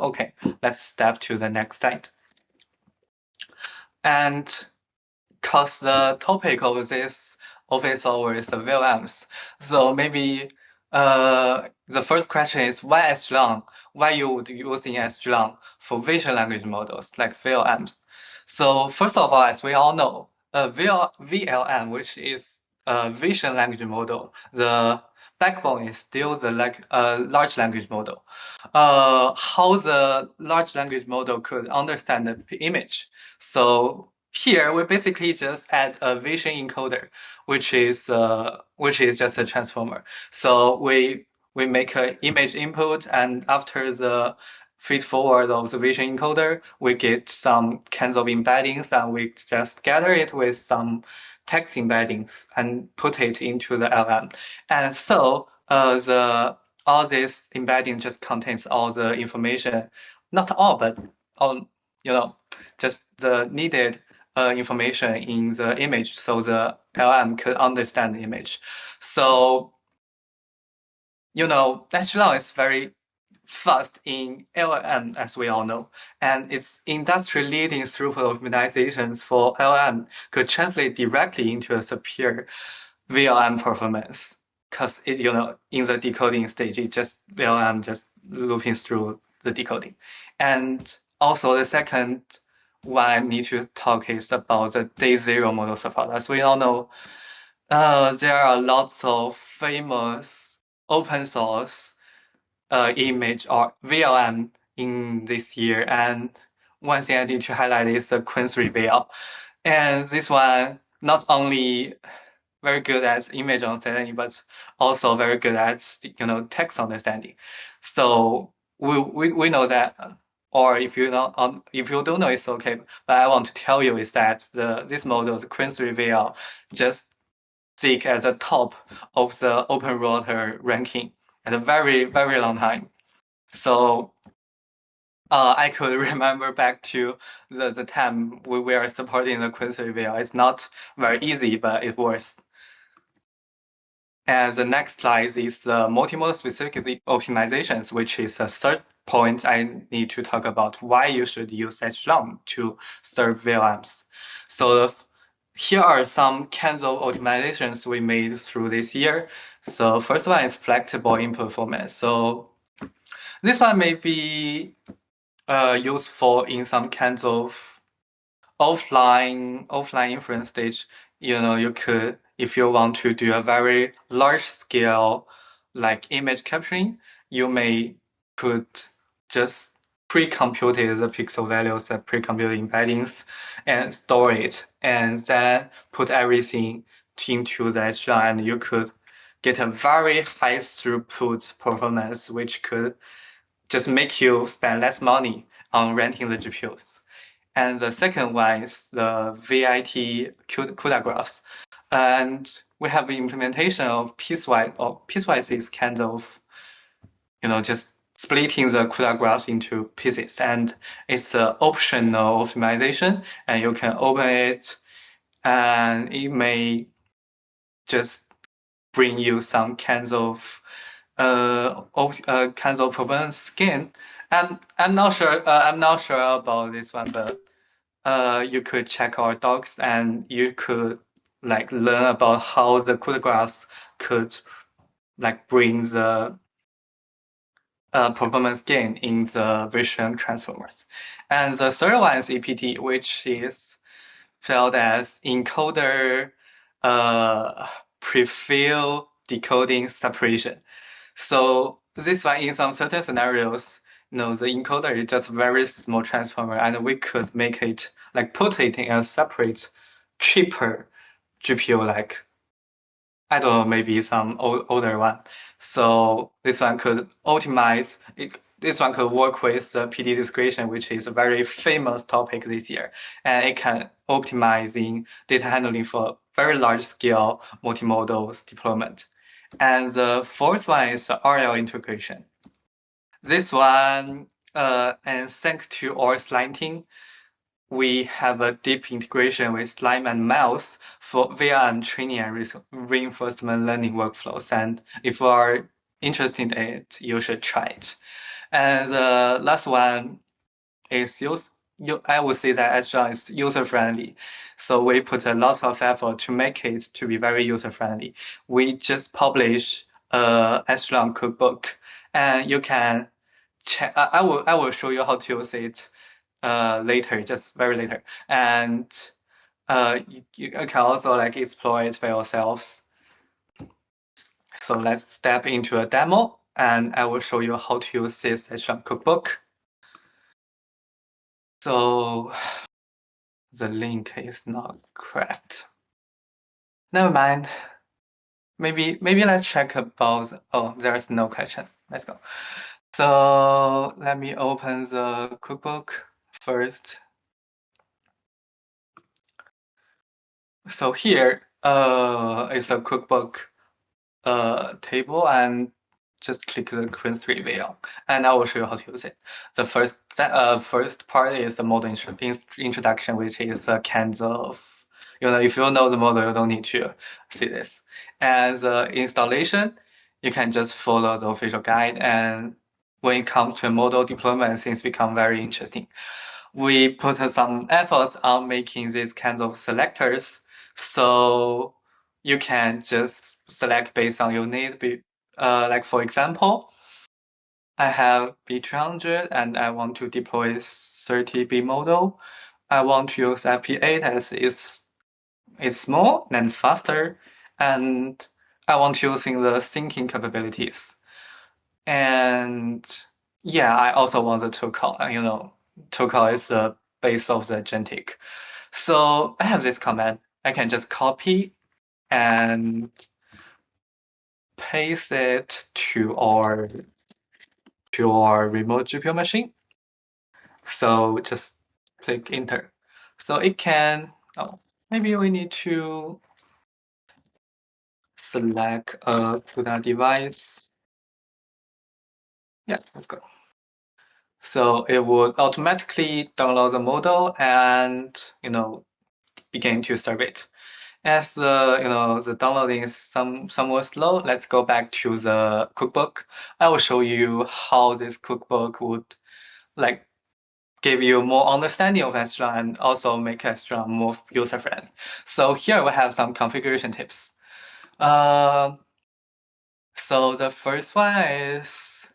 Okay, let's step to the next slide. And because the topic of this office hour is the VLMs, so maybe the first question is why SGLang? Why you would using SGLang for vision language models like VLMs? So first of all, as we all know, VLM, which is a vision language model, the backbone is still the large language model. How the large language model could understand the image. So here we basically just add a vision encoder, which is just a transformer. So we make an image input, and after the feed forward of the vision encoder, we get some kinds of embeddings, and we just gather it with some text embeddings and put it into the LM. And so all this embedding just contains all the information, not all, but all, just the needed information in the image, so the LM could understand the image. So, SGLang is very fast in LLM, as we all know, and its industry-leading throughput optimizations for LLM could translate directly into a superior VLM performance. Because in the decoding stage, VLM just looping through the decoding. And also the second one I need to talk is about the day zero model support. As we all know, there are lots of famous open source image or VLM in this year. And one thing I need to highlight is the Queen's Reveal. And this one not only very good at image understanding, but also very good at text understanding. So we know that, or if you don't know, it's okay. But I want to tell you is that this model, the Queen's Reveal, just stick at the top of the open router ranking at a very, very long time. So I could remember back to the time we were supporting the Queen's Reveal. It's not very easy, but it works. And the next slide is the multimodal specific optimizations, which is a third point I need to talk about why you should use SGLang to serve VLMs. So here are some kinds of optimizations we made through this year. So first one is flexible input format. So this one may be useful in some kinds of offline inference stage. You could, if you want to do a very large scale like image capturing, you could just pre-compute the pixel values, the pre-computed embeddings, and store it, and then put everything into the SGLang, and you could get a very high throughput performance, which could just make you spend less money on renting the GPUs. And the second one is the VIT CUDA graphs. And we have the implementation of piecewise, or piecewise is kind of, just splitting the CUDA graphs into pieces. And it's an optional optimization, and you can open it, and it may just bring you some kinds of performance gain. I'm not sure about this one, but you could check our docs, and you could learn about how the CUDA graphs could bring the performance gain in the vision transformers. And the third one is EPD, which is felt as encoder prefill decoding separation. So this one, in some certain scenarios, the encoder is just very small transformer, and we could make it put it in a separate, cheaper GPU, I don't know, maybe some older one. So this one could optimize it. This one could work with the PD discretion, which is a very famous topic this year, and it can optimize in data handling for very large scale multimodal deployment. And the fourth one is the RL integration. This one, and thanks to our Slime team, we have a deep integration with Slime and Mouse for VLM training and reinforcement learning workflows. And if you are interested in it, you should try it. And the last one is I would say that SGLang is user-friendly. So we put a lot of effort to make it to be very user-friendly. We just publish a SGLang cookbook, and you can check. I will show you how to use it later, just very later. And you can also like explore it by yourselves. So let's step into a demo, and I will show you how to use this SGLang cookbook. So the link is not correct. Never mind. Maybe let's check about. Oh, there's no question. Let's go. So let me open the cookbook first. So here is a cookbook table, and just click the current reveal, and I will show you how to use it. The first part is the model introduction, which is a kind of, if you know the model, you don't need to see this. And the installation, you can just follow the official guide. And when it comes to model deployment, things become very interesting. We put some efforts on making these kinds of selectors, so you can just select based on your need. Like for example, I have B200 and I want to deploy 30B model. I want to use FP8 as it's small and faster, and I want to using the syncing capabilities. And yeah, I also want the tool. Tool is the base of the agentic. So I have this command. I can just copy and paste it to our remote GPU machine. So just click enter. So it can, maybe we need to select to that device. Yeah, let's go. So it would automatically download the model and, begin to serve it. As the downloading is somewhat slow, let's go back to the cookbook. I will show you how this cookbook would like give you more understanding of SGLang and also make SGLang more user-friendly. So here we have some configuration tips. So the first one is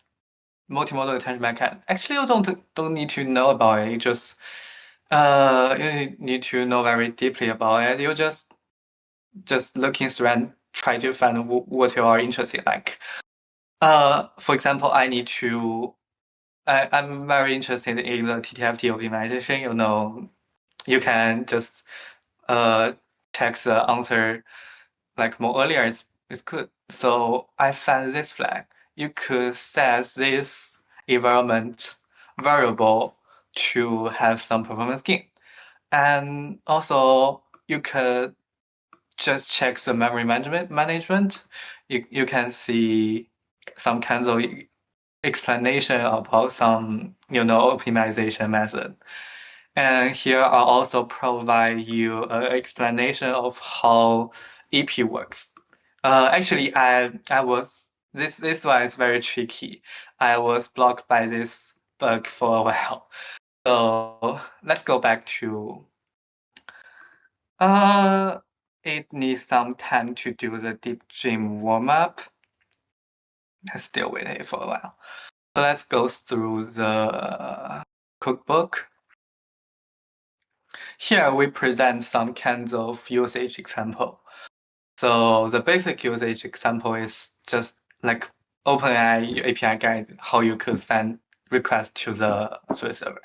multimodal attention mechanism. Actually, you don't need to know about it. You need to know very deeply about it. You just looking through and try to find what you are interested in. Like, for example, I'm very interested in the TTFT optimization. You can just check the answer like more earlier. It's good. So I found this flag. You could set this environment variable to have some performance gain, and also you could just check the memory management. You can see some kinds of explanation about some optimization method. And here I'll also provide you an explanation of how EP works. Actually, I was this one is very tricky. I was blocked by this bug for a while. So let's go back to it needs some time to do the deep dream warm-up. I still waiting for a while. So let's go through the cookbook. Here we present some kinds of usage example. So the basic usage example is just like OpenAI API guide, how you could send requests to the server.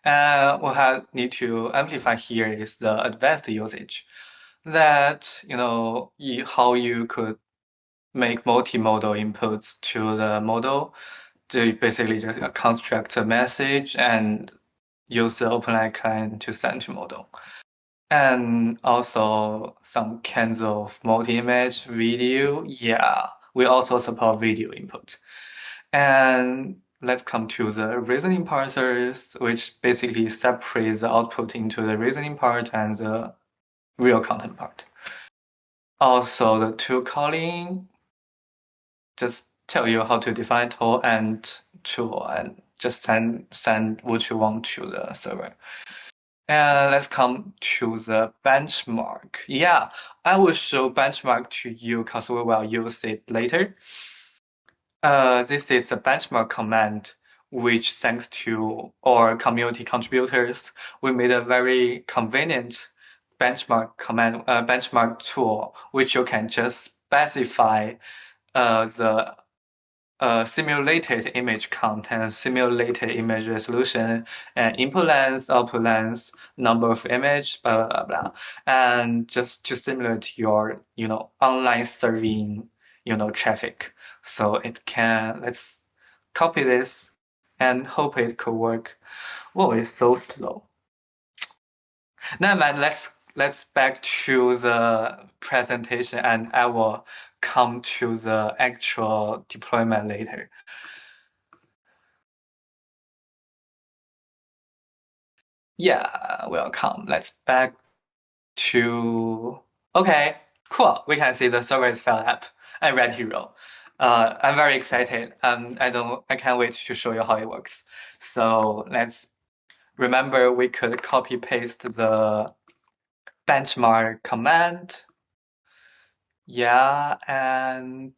And what I need to amplify here is the advanced usage. That, how you could make multimodal inputs to the model to basically just construct a message and use the OpenAI client to send to model. And also some kinds of multi-image video. Yeah, we also support video input. And let's come to the reasoning parsers, which basically separates the output into the reasoning part and the real content part. Also, the tool calling just tell you how to define tool and just send what you want to the server. And let's come to the benchmark. Yeah, I will show benchmark to you because we will use it later. This is a benchmark command, which thanks to our community contributors, we made a very convenient benchmark command, benchmark tool, which you can just specify the simulated image content, simulated image resolution, and input length, output length, number of image, blah, blah, blah, and just to simulate your, online serving, traffic. So let's copy this and hope it could work. Whoa, it's so slow. Never mind, let's back to the presentation and I will come to the actual deployment later. Yeah, welcome. Let's back to, okay, cool. We can see the server is filled up and ready to roll. I'm very excited. I can't wait to show you how it works. So let's remember we could copy paste the benchmark command. Yeah, and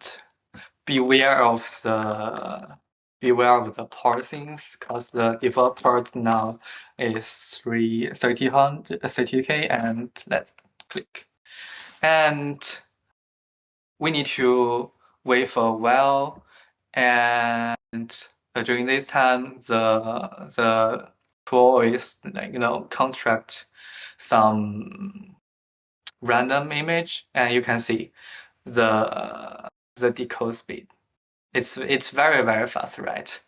beware of the parsings because the default port now is 30K, and let's click. And we need to wait for a while, and during this time the tool is construct some random image, and you can see the decode speed. It's very, very fast, right?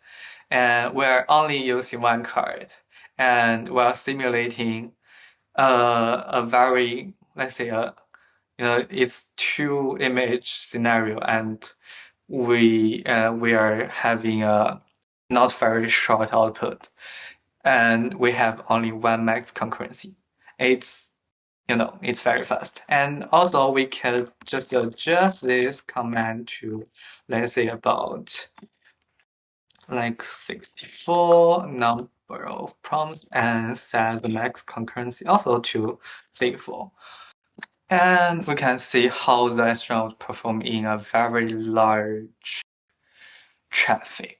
And we're only using one card, and we're simulating a very, let's say, it's two image scenario, and we are having a not very short output, and we have only one max concurrency. It's very fast. And also we can just adjust this command to, let's say, about like 64 number of prompts and set the max concurrency also to 64. And we can see how the SGLang would perform in a very large traffic.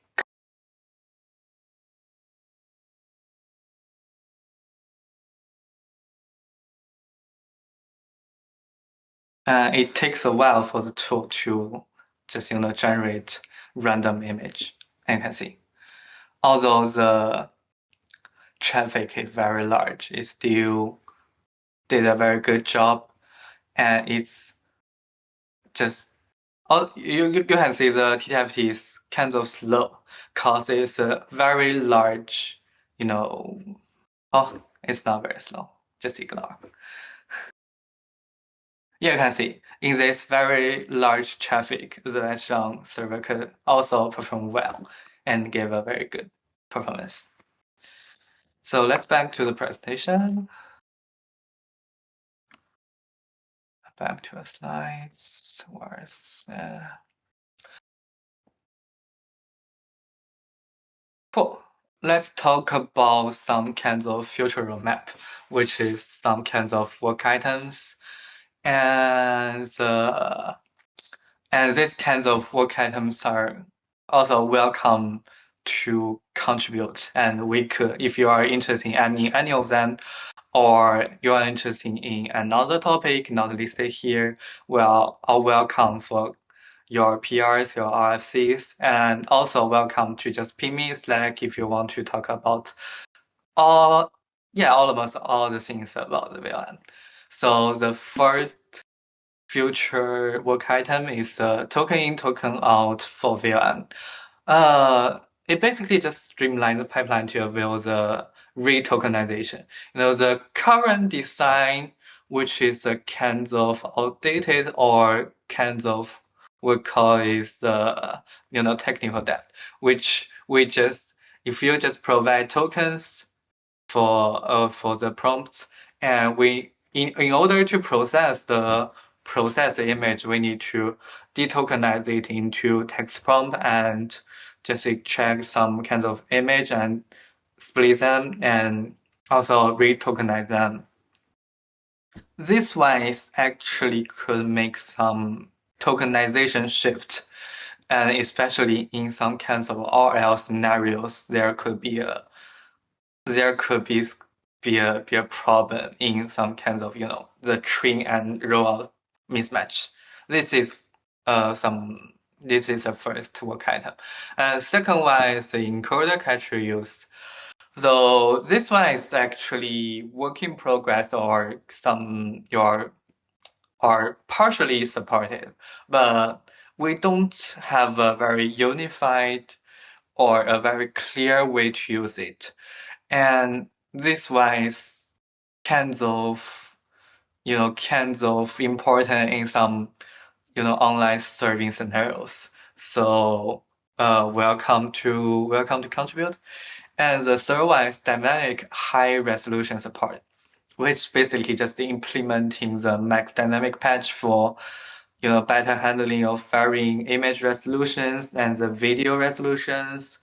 And it takes a while for the tool to just generate random image. And you can see, although the traffic is very large, it still did a very good job, and it's just you can see the TTFT is kind of slow because it's a very large, oh, it's not very slow, just ignore. Yeah, you can see in this very large traffic, the SGLang server could also perform well and give a very good performance. So let's back to the presentation. Back to the slides. Where's cool. Let's talk about some kinds of future roadmap, which is some kinds of work items, and these kinds of work items are also welcome to contribute. And we could, if you are interested in any of them, or you are interested in another topic not listed here, well, I'll welcome for your PRs, your RFCs, and also welcome to just ping me Slack if you want to talk about all the things about the VLM. So the first future work item is token in, token out for VLM. It basically just streamlines the pipeline to avail the re-tokenization. The current design, which is a kind of outdated or kind of we call is technical debt, which if you just provide tokens for the prompts, and in order to process the image, we need to detokenize it into text prompt and just extract some kinds of image and split them and also re-tokenize them. This one is actually could make some tokenization shift, and especially in some kinds of all-else scenarios, there could be a problem in some kinds of the train and rollout mismatch. This is this is the first work item. And second one is the encoder cache use. So this one is actually work in progress or partially supported, but we don't have a very unified or a very clear way to use it. And this one is kinds of important in some online serving scenarios. So welcome to contribute. And the third one is dynamic high resolution support, which basically just implementing the max dynamic patch for better handling of varying image resolutions and the video resolutions.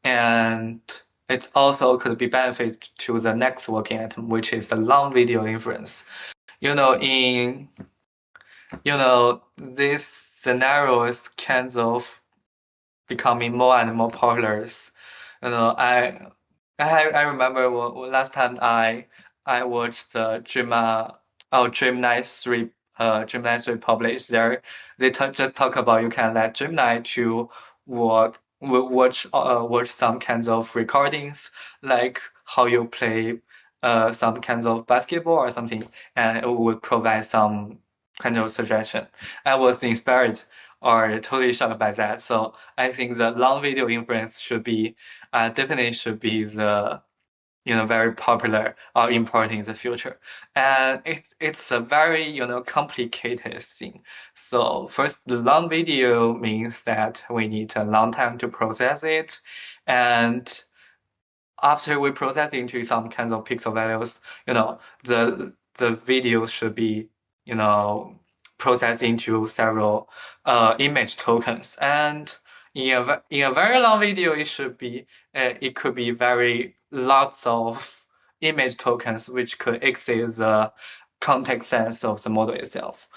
And it also could be benefit to the next working item, which is the long video inference. In this scenario is kinds of becoming more and more popular. I remember last time I watched the Gemini 3 Gemini 3 published there. They just talk about you can let Gemini to watch some kinds of recordings, like how you play some kinds of basketball or something, and it would provide some kind of suggestion. I was inspired or totally shocked by that. So I think the long video inference definitely should be the very popular or important in the future. And it's a very complicated thing. So first, the long video means that we need a long time to process it, and after we process into some kinds of pixel values, the video should be processed into several image tokens. And in a very long video, it could be very lots of image tokens, which could exceed the context sense of the model itself.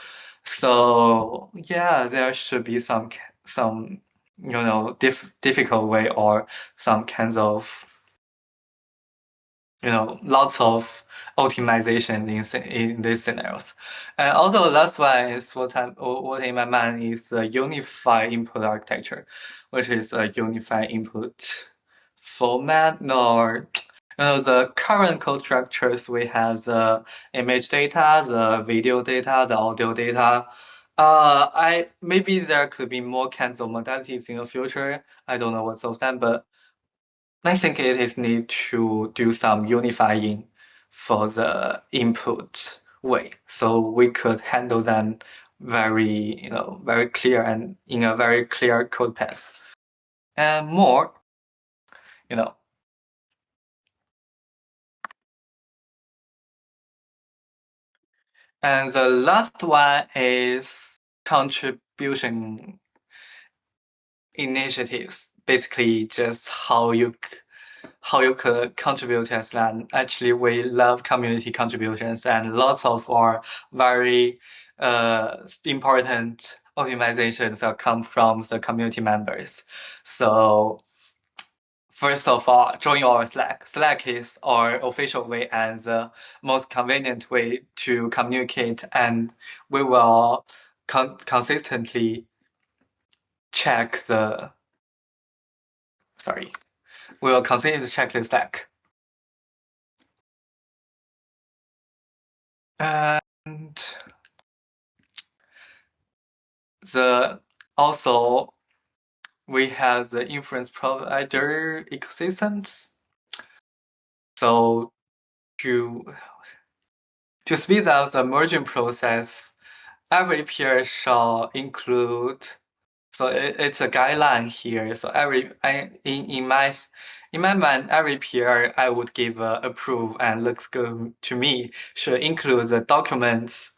So yeah, there should be some difficult way or some kinds of lots of optimization in these scenarios. And also the last one is what in my mind is a unified input architecture, which is a unified input format. Or the current code structures, we have the image data, the video data, the audio data. Maybe there could be more kinds of modalities in the future. I don't know what's of them, but I think it is need to do some unifying for the input way, so we could handle them very clear and in a very clear code path. And more, you know. And the last one is contribution initiatives. Basically, just how you could contribute as SGLang. Actually, we love community contributions, and lots of our very important optimizations that come from the community members. So first of all, join our Slack. Slack is our official way and the most convenient way to communicate, and we will consistently check the sorry. We will continue to check the stack. And also we have the inference provider ecosystems. So to speed up the merging process, every peer shall include. So it's a guideline here. So in my mind, every peer I would give approve and looks good to me should include the documents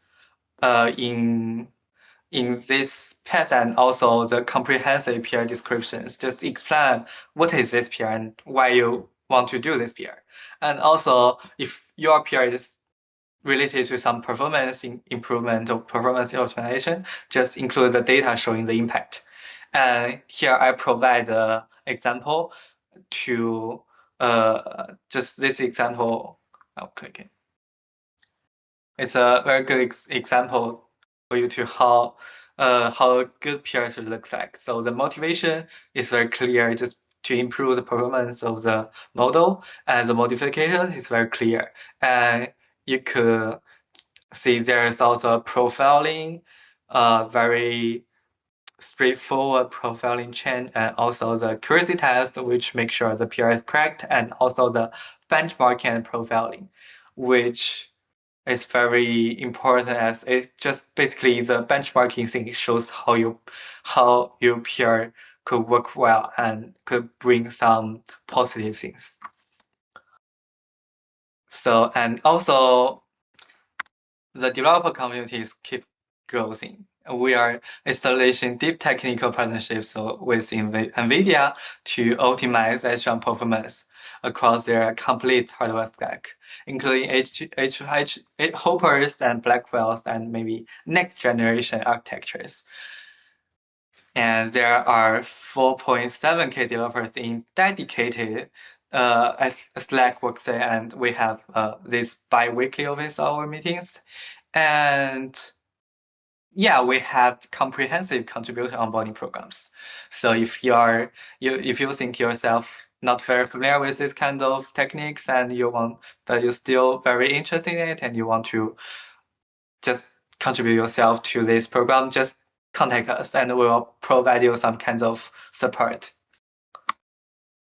in in this path and also the comprehensive PR descriptions, just explain what is this PR and why you want to do this PR. And also, if your PR is related to some performance improvement or performance optimization, just include the data showing the impact. And here I provide an example to just this example. I'll click it. It's a very good example for you to how a good PR should look like. So the motivation is very clear, just to improve the performance of the model, and the modification is very clear. And you could see there's also profiling, very straightforward profiling chain, and also the accuracy test, which makes sure the PR is correct, and also the benchmarking and profiling, which is very important as it just basically the benchmarking thing shows how your PR could work well and could bring some positive things. So, and also the developer communities keep growing. We are establishing deep technical partnerships with NVIDIA to optimize SGLang performance across their complete hardware stack, including Hoppers and Blackwells and maybe next generation architectures. And there are 4.7K developers in dedicated Slack workspace, and we have this bi-weekly office hour meetings. And yeah, we have comprehensive contributor onboarding programs. So if you think yourself not very familiar with this kind of techniques and but you're still very interested in it and you want to just contribute yourself to this program, just contact us and we'll provide you some kinds of support.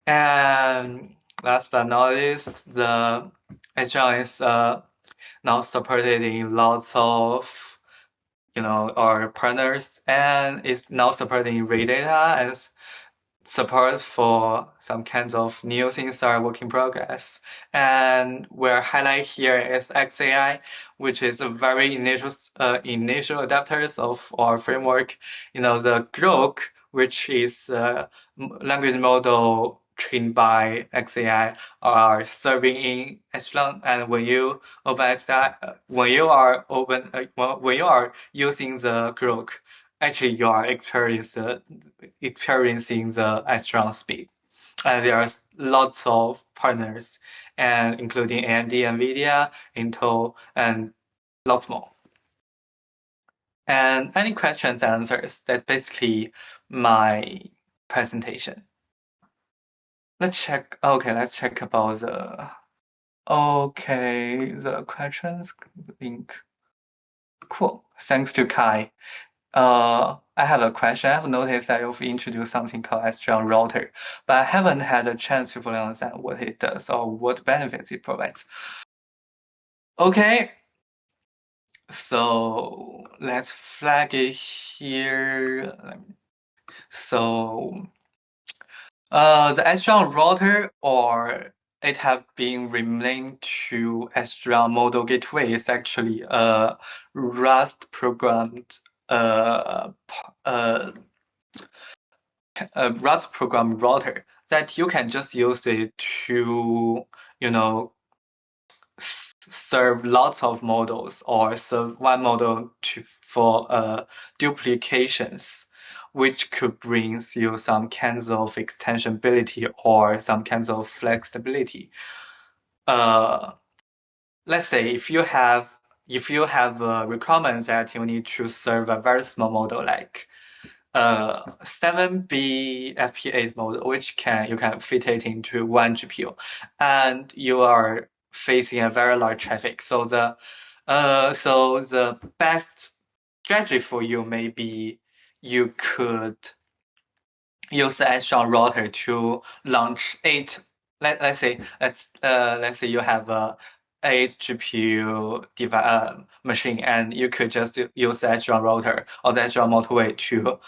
And last but not least, the SGLang is now supported in lots of our partners, and is now supporting Redata as support for some kinds of new things are work in progress. And where highlight here is XAI, which is a very initial adapters of our framework. The Grok, which is a language model trained by XAI, are serving in SGLang. And when you open XAI, when you are using the Grok, actually you are experiencing the SGLang speed. And there are lots of partners, and including AMD, NVIDIA, Intel, and lots more. And any questions and answers, that's basically my presentation. Let's check about the questions link. Cool. Thanks to Kai. I have a question. I have noticed that you've introduced something called SGLang Router, but I haven't had a chance to fully understand what it does or what benefits it provides. Okay, so let's flag it here. So the SGLang Router, or it have been renamed to SGLang Model Gateway, is actually a Rust programmed a Rust program router that you can just use it to, serve lots of models or serve one model for duplications, which could bring you some kinds of extensionability or some kinds of flexibility. Let's say if you have requirements that you need to serve a very small model like 7B FP8 model, which you can fit it into one GPU, and you are facing a very large traffic. So the best strategy for you may be you could use the SGLang router to launch 8. Let's say you have a 8 GPU machine, and you could just use the SGLang router or the SGLang motorway to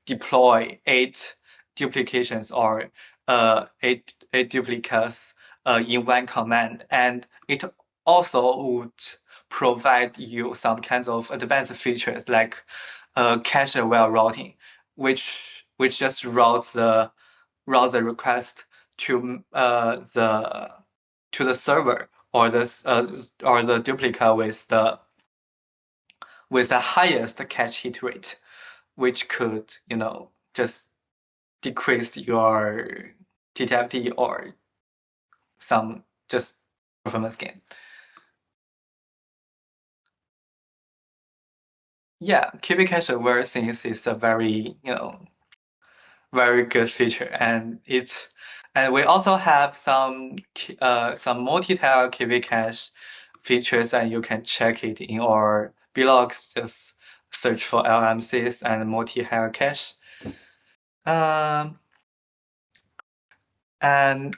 deploy 8 duplications or 8 duplicates in one command, and it also would provide you some kinds of advanced features like cache-aware routing, which just routes the request to the server or the duplicate with the highest cache hit rate, which could just decrease your TTFT or some just performance gain. Yeah, keeping cache aware things is a very very good feature, and we also have some multi-tile KV cache features, and you can check it in our blogs. Just search for LMCs and multi-tile cache. And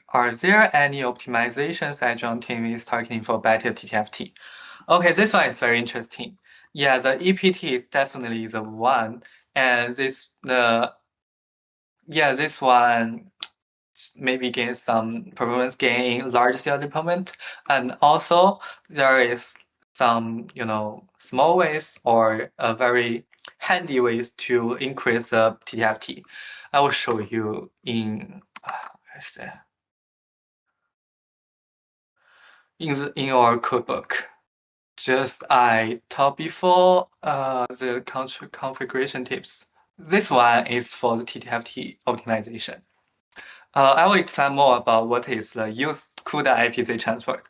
are there any optimizations SGLang team is targeting for better TTFT? Okay, this one is very interesting. Yeah, the EPT is definitely the one, and this one maybe gain some performance gain in large scale deployment, and also there is some small ways or very handy ways to increase the TTFT. I will show you in in our cookbook. Just I talked before the configuration tips. This one is for the TTFT optimization. I will explain more about what is the use CUDA IPC transfer.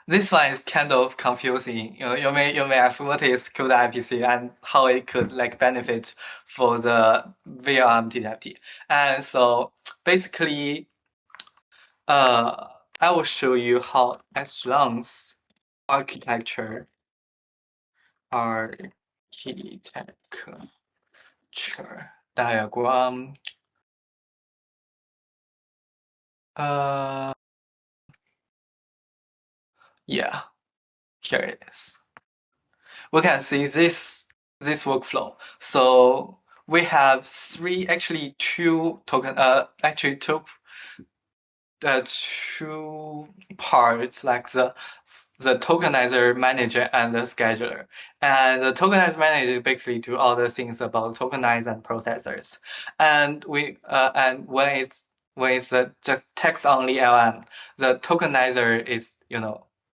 This one is kind of confusing. You may ask what is CUDA IPC and how it could benefit for the VLM TTFT. And so basically, I will show you how SGLang's architecture diagram. Yeah, here it is. We can see this workflow. So we have two parts, like the tokenizer manager and the scheduler. And the tokenizer manager basically do all the things about tokenize and processors. And when it's just text only LM, the tokenizer is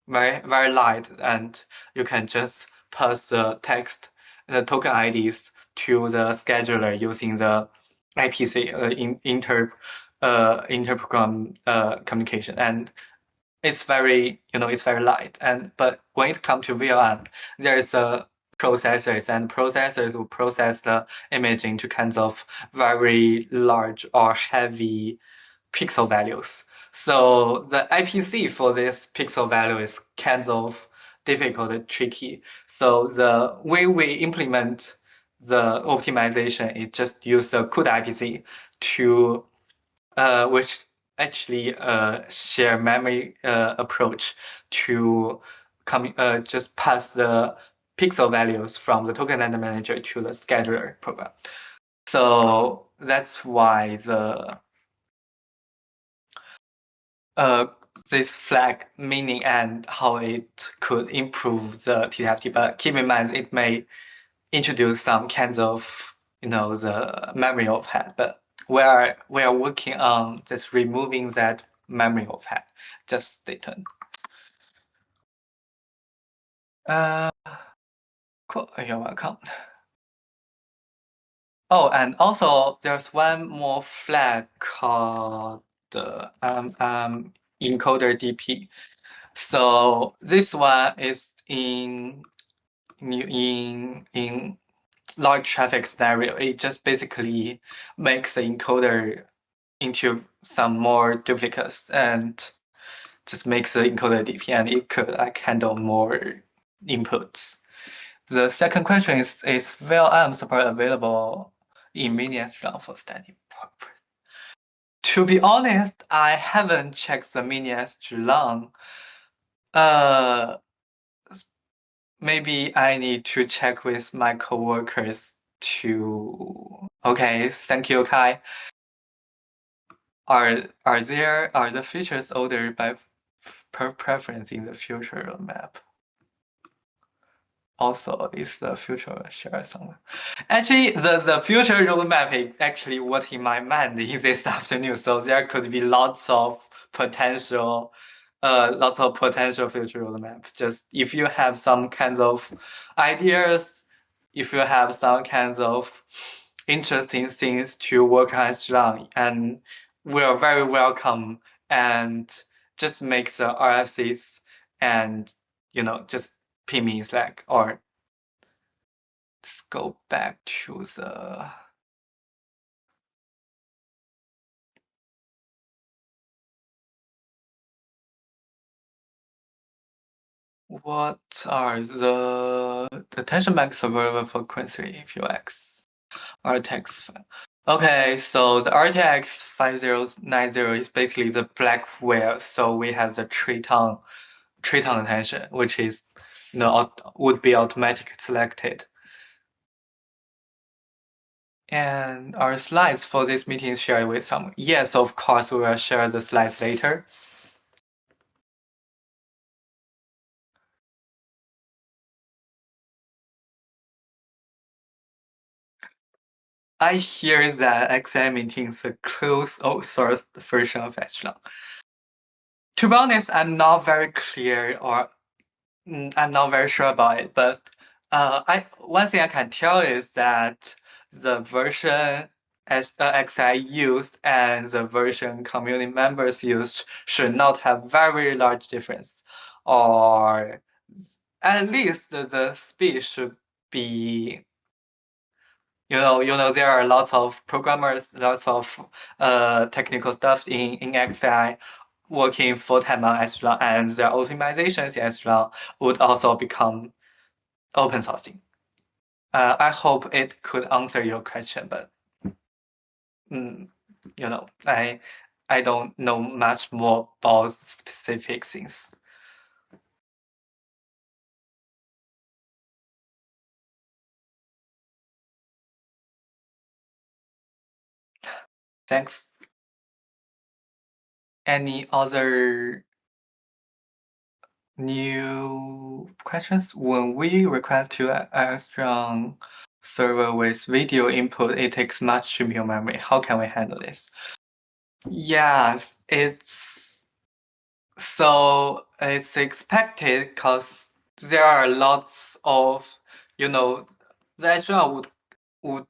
very very light, and you can just pass the text, the token IDs to the scheduler using the IPC inter-program communication, and it's very light. But when it comes to VLM, there is a processors, and processors will process the image into kinds of very large or heavy pixel values. So the IPC for this pixel value is kind of difficult and tricky. So the way we implement the optimization is just use the CUDA IPC to which actually share memory approach to just pass the pixel values from the tokenizer manager to the scheduler program. So that's why this flag meaning and how it could improve the TTFT, but keep in mind it may introduce some kinds of the memory overhead, but we are working on just removing that memory overhead. Just stay tuned. Cool. You're welcome. Oh, and also there's one more flag called the encoder DP. So this one is in large traffic scenario. It just basically makes the encoder into some more duplicates and just makes the encoder DP, and it could handle more inputs. The second question is VLM support available in mini SGLang for static purpose? To be honest, I haven't checked the mini SGLang. Maybe I need to check with my coworkers to. Okay, thank you, Kai. Are the features ordered by preference in the future roadmap? also is the future shared somewhere. Actually, the future roadmap is actually what in my mind in this afternoon. So there could be lots of potential future roadmap. Just if you have some kinds of ideas, if you have some kinds of interesting things to work on SGLang, and we are very welcome, and just make the RFCs and just ping me in Slack, or let's go back to the what are the tension bank survival frequency FUX RTX file. Okay, so the RTX 5090 is basically the black whale. So we have the triton attention, which is would be automatically selected. And our slides for this meeting is shared with someone. Yes, of course, we will share the slides later. I hear that XM meeting is a closed source version of SGLang. To be honest, I'm not very clear, or I'm not very sure about it, but one thing I can tell is that the version XI used and the version community members used should not have very large difference, or at least the speed should be. There are lots of programmers, lots of technical stuff in XI working full-time on SGLang, and their optimizations in SGLang would also become open sourcing. I hope it could answer your question, but I don't know much more about specific things. Thanks. Any other new questions? When we request to a strong server with video input, it takes much GPU memory. How can we handle this? Yes, it's expected because there are lots of, the SGLang would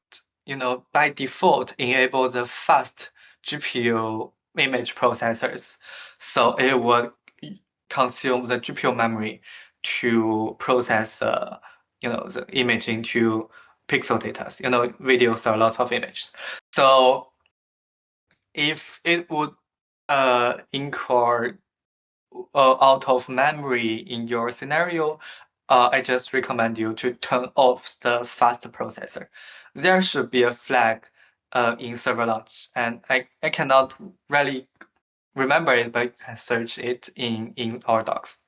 by default enable the fast GPU image processors. So it would consume the GPU memory to process the image into pixel data. Videos are lots of images. So if it would incur out of memory in your scenario, I just recommend you to turn off the fast processor. There should be a flag in server launch, and I cannot really remember it, but you can search it in our docs.